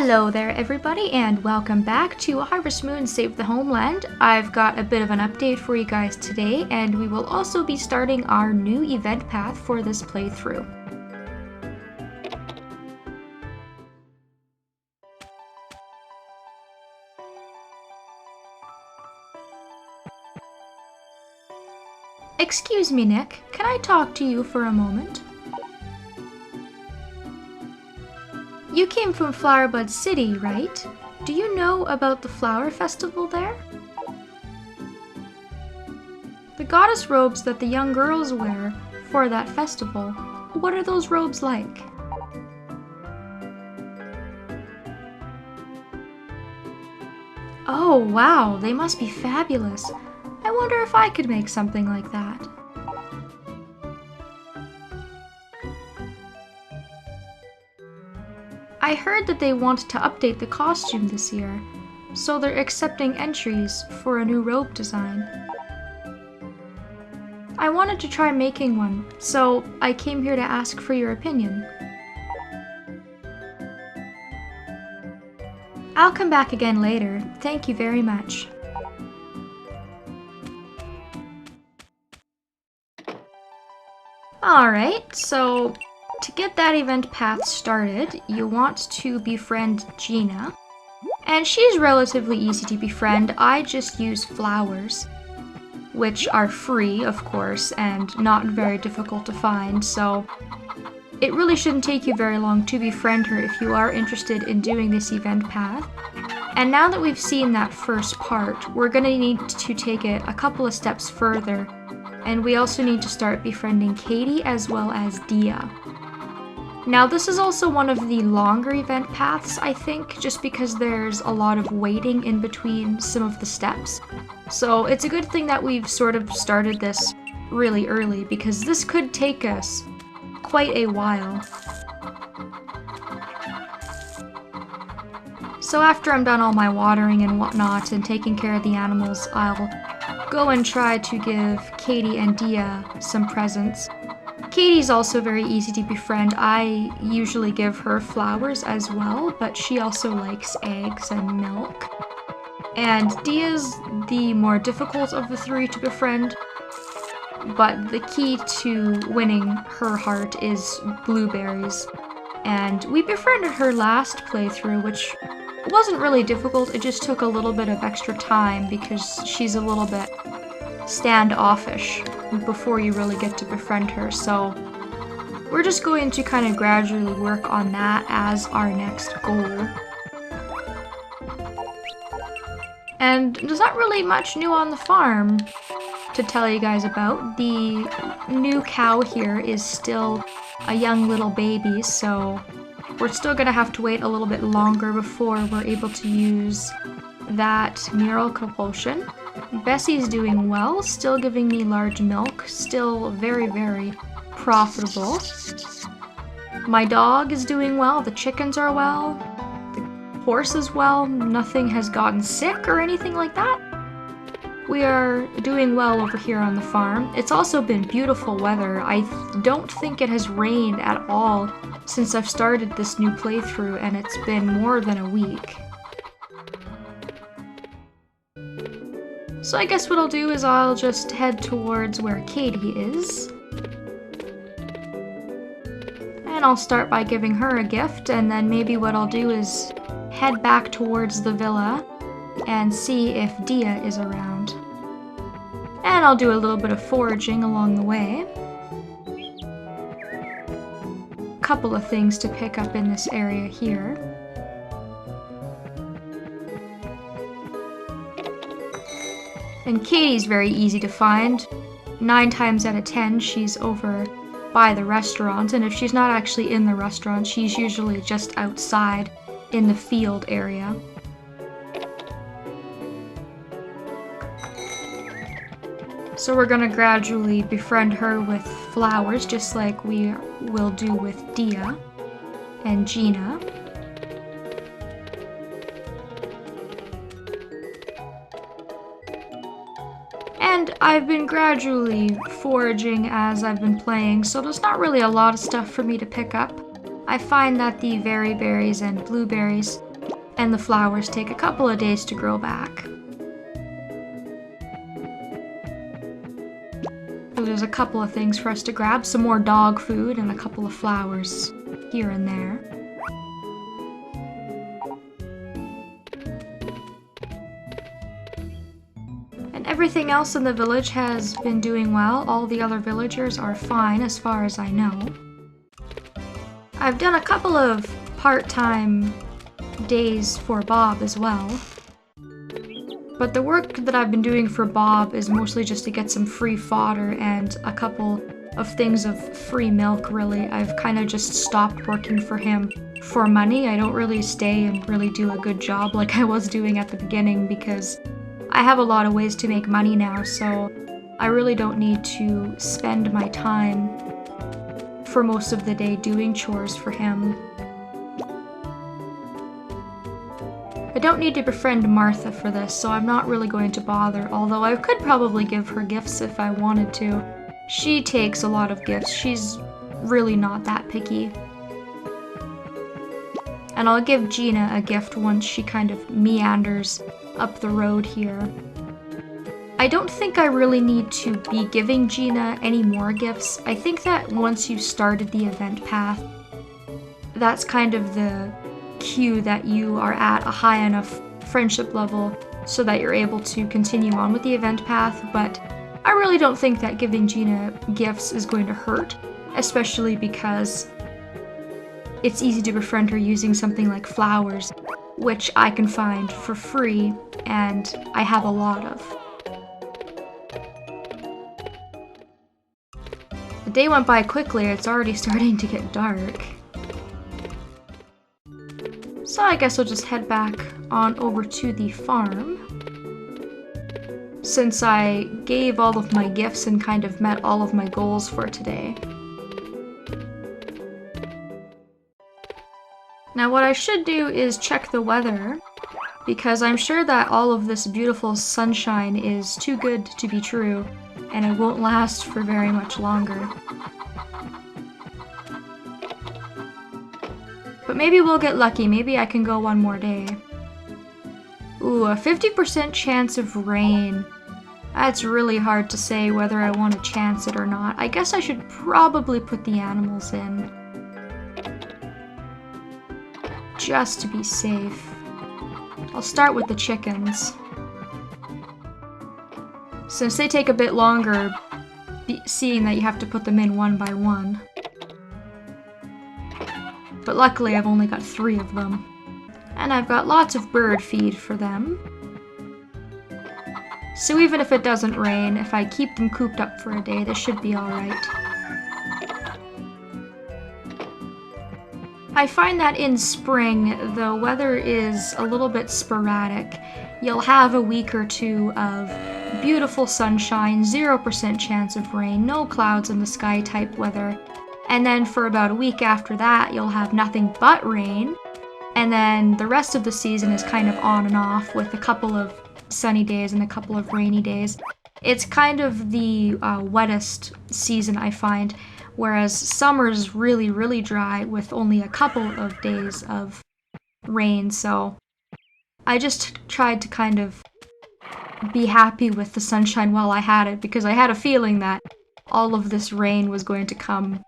Hello there everybody and welcome back to Harvest Moon Save the Homeland. I've got a bit of an update for you guys today, and we will also be starting our new event path for this playthrough. Excuse me, Nick, can I talk to you for a moment? You came from Flowerbud City, right? Do you know about the flower festival there? The goddess robes that the young girls wear for that festival, what are those robes like? Oh wow, they must be fabulous. I wonder if I could make something like that. I heard that they want to update the costume this year, so they're accepting entries for a new robe design. I wanted to try making one, so I came here to ask for your opinion. I'll come back again later. Thank you very much. Alright, so to get that event path started, you want to befriend Gina. And she's relatively easy to befriend. I just use flowers, which are free, of course, and not very difficult to find, so it really shouldn't take you very long to befriend her if you are interested in doing this event path. And now that we've seen that first part, we're gonna need to take it a couple of steps further, and we also need to start befriending Katie as well as Dia. Now this is also one of the longer event paths, I think, just because there's a lot of waiting in between some of the steps. So it's a good thing that we've sort of started this really early, because this could take us quite a while. So after I'm done all my watering and whatnot and taking care of the animals, I'll go and try to give Katie and Dia some presents. Katie's also very easy to befriend. I usually give her flowers as well, but she also likes eggs and milk. And Dia's the more difficult of the three to befriend, but the key to winning her heart is blueberries. And we befriended her last playthrough, which wasn't really difficult, it just took a little bit of extra time because she's a little bit standoffish before you really get to befriend her, so we're just going to kind of gradually work on that as our next goal. And there's not really much new on the farm to tell you guys about. The new cow here is still a young little baby, so we're still gonna have to wait a little bit longer before we're able to use that miracle potion. Bessie's doing well, still giving me large milk, still very, very profitable. My dog is doing well, the chickens are well, the horse is well, nothing has gotten sick or anything like that. We are doing well over here on the farm. It's also been beautiful weather. I don't think it has rained at all since I've started this new playthrough, and it's been more than a week. So I guess what I'll do is I'll just head towards where Katie is. And I'll start by giving her a gift, and then maybe what I'll do is head back towards the villa and see if Dia is around. And I'll do a little bit of foraging along the way. A couple of things to pick up in this area here. And Katie's very easy to find. 9 times out of 10, she's over by the restaurant, and if she's not actually in the restaurant, she's usually just outside in the field area. So we're gonna gradually befriend her with flowers, just like we will do with Dia and Gina. And I've been gradually foraging as I've been playing, so there's not really a lot of stuff for me to pick up. I find that the very berries and blueberries and the flowers take a couple of days to grow back. So there's a couple of things for us to grab, some more dog food and a couple of flowers here and there. And everything else in the village has been doing well. All the other villagers are fine as far as I know. I've done a couple of part-time days for Bob as well. But the work that I've been doing for Bob is mostly just to get some free fodder and a couple of things of free milk, really. I've kind of just stopped working for him for money. I don't really stay and really do a good job like I was doing at the beginning because I have a lot of ways to make money now, so I really don't need to spend my time for most of the day doing chores for him. I don't need to befriend Martha for this, so I'm not really going to bother, although I could probably give her gifts if I wanted to. She takes a lot of gifts. She's really not that picky. And I'll give Gina a gift once she kind of meanders up the road here. I don't think I really need to be giving Gina any more gifts. I think that once you've started the event path, that's kind of the cue that you are at a high enough friendship level so that you're able to continue on with the event path, but I really don't think that giving Gina gifts is going to hurt, especially because it's easy to befriend her using something like flowers, which I can find for free, and I have a lot of. The day went by quickly. It's already starting to get dark. So I guess I'll just head back on over to the farm. Since I gave all of my gifts and kind of met all of my goals for today. Now what I should do is check the weather, because I'm sure that all of this beautiful sunshine is too good to be true, and it won't last for very much longer. But maybe we'll get lucky. Maybe I can go one more day. Ooh, a 50% chance of rain. That's really hard to say whether I want to chance it or not. I guess I should probably put the animals in, just to be safe. I'll start with the chickens, since they take a bit longer, seeing that you have to put them in one by one. But luckily I've only got 3 of them. And I've got lots of bird feed for them. So even if it doesn't rain, if I keep them cooped up for a day, this should be alright. I find that in spring, the weather is a little bit sporadic. You'll have a week or two of beautiful sunshine, 0% chance of rain, no clouds in the sky type weather. And then for about a week after that, you'll have nothing but rain. And then the rest of the season is kind of on and off with a couple of sunny days and a couple of rainy days. It's kind of the wettest season, I find, whereas summer's really, really dry with only a couple of days of rain. So I just tried to kind of be happy with the sunshine while I had it, because I had a feeling that all of this rain was going to come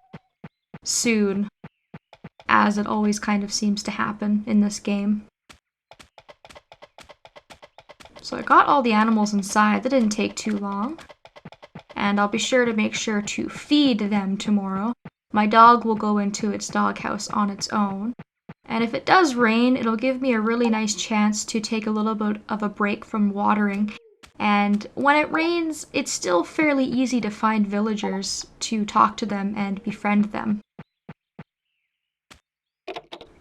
soon, as it always kind of seems to happen in this game. So I got all the animals inside. That didn't take too long. And I'll be sure to make sure to feed them tomorrow. My dog will go into its doghouse on its own. And if it does rain, it'll give me a really nice chance to take a little bit of a break from watering. And when it rains, it's still fairly easy to find villagers to talk to them and befriend them.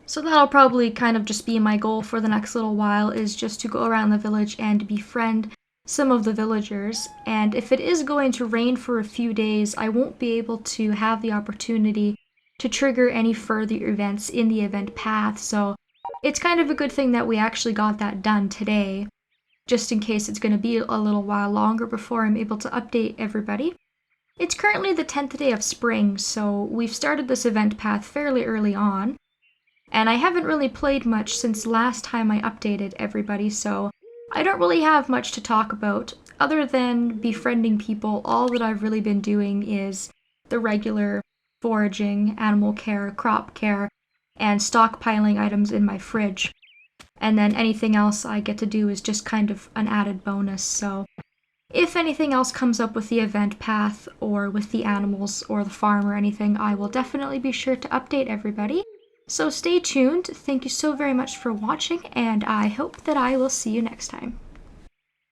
So that'll probably kind of just be my goal for the next little while, is just to go around the village and befriend some of the villagers. And if it is going to rain for a few days, I won't be able to have the opportunity to trigger any further events in the event path. So it's kind of a good thing that we actually got that done today, just in case it's going to be a little while longer before I'm able to update everybody. It's currently the 10th day of spring, so we've started this event path fairly early on. And I haven't really played much since last time I updated everybody, so I don't really have much to talk about. Other than befriending people, all that I've really been doing is the regular foraging, animal care, crop care, and stockpiling items in my fridge. And then anything else I get to do is just kind of an added bonus, so if anything else comes up with the event path or with the animals or the farm or anything, I will definitely be sure to update everybody. So stay tuned. Thank you so very much for watching, and I hope that I will see you next time.